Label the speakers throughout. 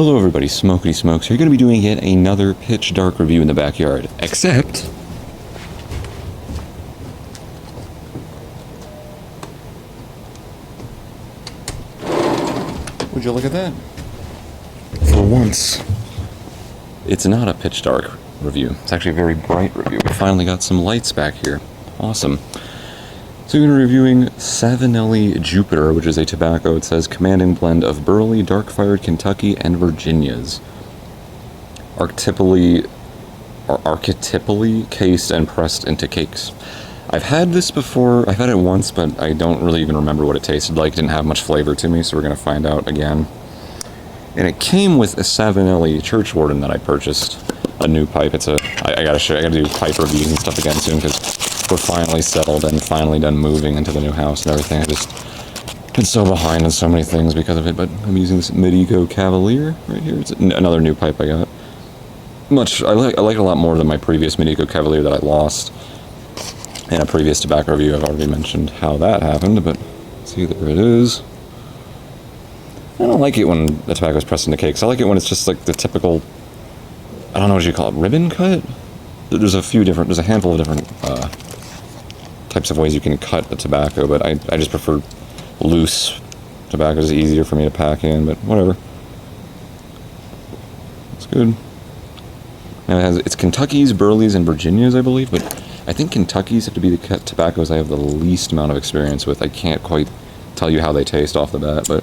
Speaker 1: Hello everybody, Smokey Smokes. You're going to be doing yet another pitch dark review in the backyard. Except... would you look at that? For once, it's not a pitch dark review. It's actually a very bright review. We finally got some lights back here. Awesome. So we're reviewing Savinelli Jupiter, which is a tobacco. It says commanding blend of burley, dark-fired Kentucky, and Virginias. Archetypally cased and pressed into cakes. I've had this before. I've had it once, but I don't really even remember what it tasted like. It didn't have much flavor to me, so we're going to find out again. And it came with a Savinelli Church Warden that I purchased. A new pipe. It's a... I gotta do pipe reviews and stuff again soon, because we're finally settled and finally done moving into the new house and everything. I just been so behind on so many things because of it, but I'm using this Medico Cavalier right here. It's another new pipe I got. I like it a lot more than my previous Medico Cavalier that I lost. In a previous tobacco review, I've already mentioned how that happened, but see, there it is. I don't like it when the tobacco is pressed into cakes. I like it when it's just like the typical, I don't know what you call it, ribbon cut? There's a handful of different types of ways you can cut the tobacco, but I just prefer loose tobacco. It's easier for me to pack in, but whatever. It's good. Now it's Kentucky's, Burley's, and Virginia's, I believe, but I think Kentucky's have to be the tobaccos I have the least amount of experience with. I can't quite tell you how they taste off the bat, but...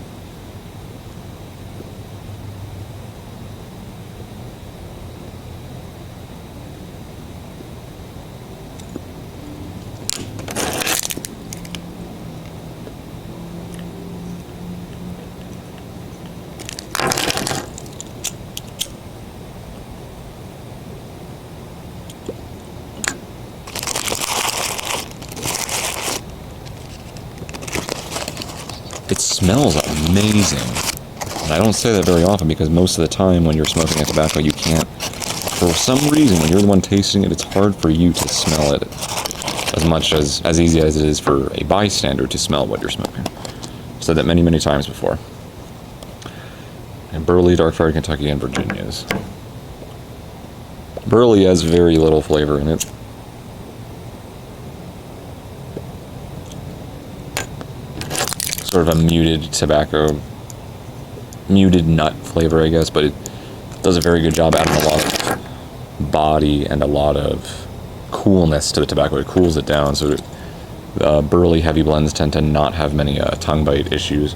Speaker 1: it smells amazing. And I don't say that very often because most of the time when you're smoking a tobacco, you can't, for some reason, when you're the one tasting it, it's hard for you to smell it as easy as it is for a bystander to smell what you're smoking. I've said that many, many times before. And Burley, dark-fired Kentucky, and Virginias. Burley has very little flavor in it. Sort of a muted tobacco, muted nut flavor, I guess, but it does a very good job adding a lot of body and a lot of coolness to the tobacco. It cools it down, so burley heavy blends tend to not have many tongue bite issues.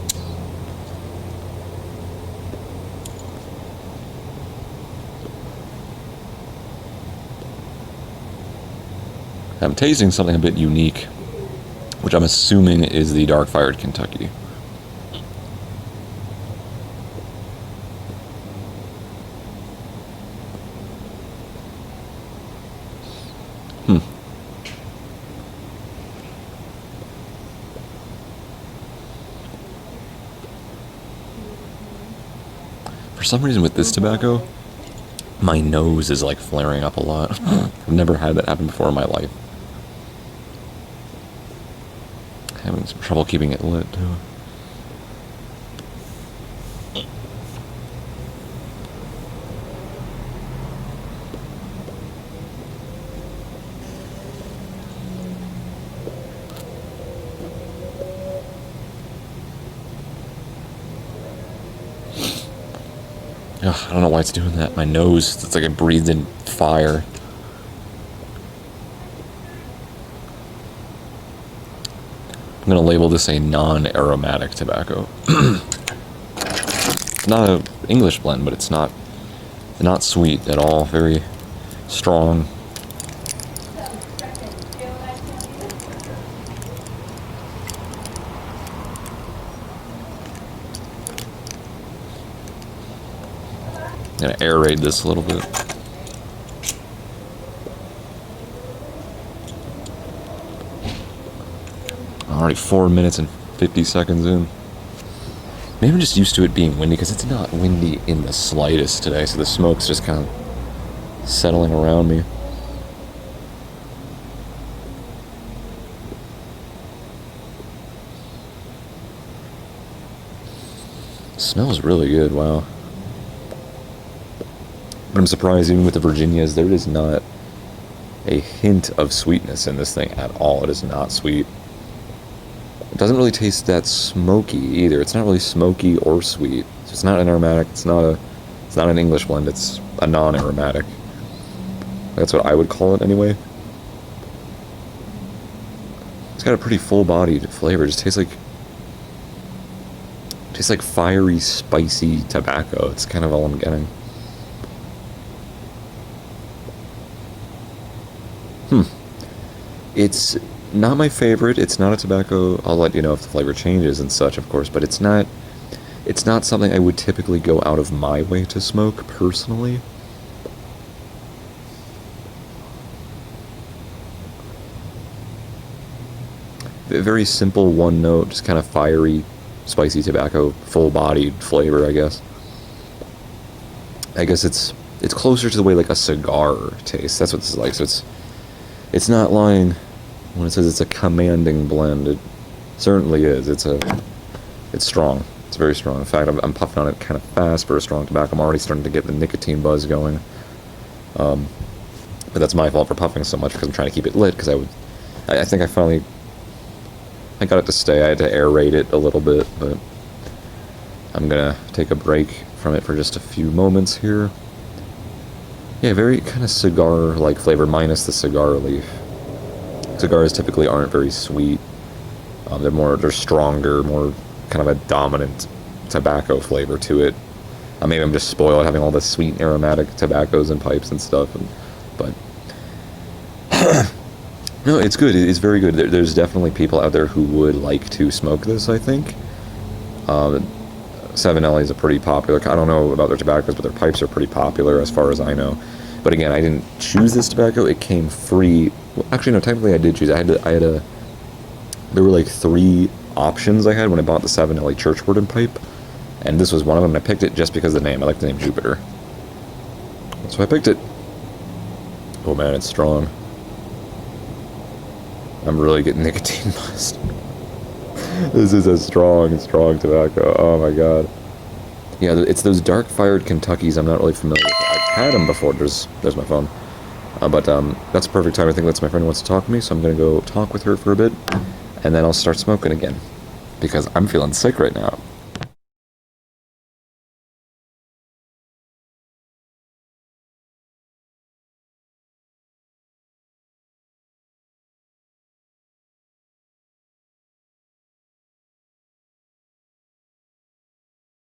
Speaker 1: I'm tasting something a bit unique, which I'm assuming is the dark-fired Kentucky. For some reason with this tobacco, my nose is like flaring up a lot. I've never had that happen before in my life. Having some trouble keeping it lit, too. Ugh, I don't know why it's doing that. My nose, it's like it breathed in fire. I'm going to label this a non-aromatic tobacco. Not an English blend, but it's not sweet at all. Very strong. I'm going to aerate this a little bit. Already 4 minutes and 50 seconds in. Maybe I'm just used to it being windy, because it's not windy in the slightest today, so the smoke's just kind of settling around me. Smells really good, wow. But I'm surprised, even with the Virginias, there is not a hint of sweetness in this thing at all. It is not sweet. It doesn't really taste that smoky either. It's not really smoky or sweet. So it's not an aromatic. It's not an English blend. It's a non-aromatic. That's what I would call it anyway. It's got a pretty full-bodied flavor. It just tastes like fiery, spicy tobacco. It's kind of all I'm getting. It's not my favorite. It's not a tobacco. I'll let you know if the flavor changes and such, of course, but it's not something I would typically go out of my way to smoke, personally. A very simple one note, just kind of fiery, spicy tobacco, full-bodied flavor, I guess. I guess it's closer to the way like a cigar tastes. That's what this is like. So it's not lying when it says it's a commanding blend. It certainly is. It's strong. It's very strong. In fact, I'm puffing on it kind of fast for a strong tobacco. I'm already starting to get the nicotine buzz going. But that's my fault for puffing so much because I'm trying to keep it lit. Because I think I got it to stay. I had to aerate it a little bit, but I'm gonna take a break from it for just a few moments here. Yeah, very kind of cigar-like flavor, minus the cigar leaf. Cigars typically aren't very sweet. They're stronger, more kind of a dominant tobacco flavor to it. Maybe I'm just spoiled having all this sweet aromatic tobaccos and pipes and stuff, but no, it's good. It's very good. There's definitely people out there who would like to smoke this, I think. Savinelli is a pretty popular. I don't know about their tobaccos, but their pipes are pretty popular as far as I know. But again, I didn't choose this tobacco. It came free. Well, actually, no, technically I did choose. There were like 3 options I had when I bought the Savinelli Churchwarden pipe, and this was one of them. And I picked it just because of the name. I like the name Jupiter, so I picked it. Oh man, it's strong. I'm really getting nicotine buzzed. This is a strong tobacco. Oh my god. Yeah, it's those dark-fired Kentuckys I'm not really familiar with. I've had them before. There's my phone. But that's a perfect time. I think that's my friend who wants to talk to me, so I'm going to go talk with her for a bit, and then I'll start smoking again. Because I'm feeling sick right now.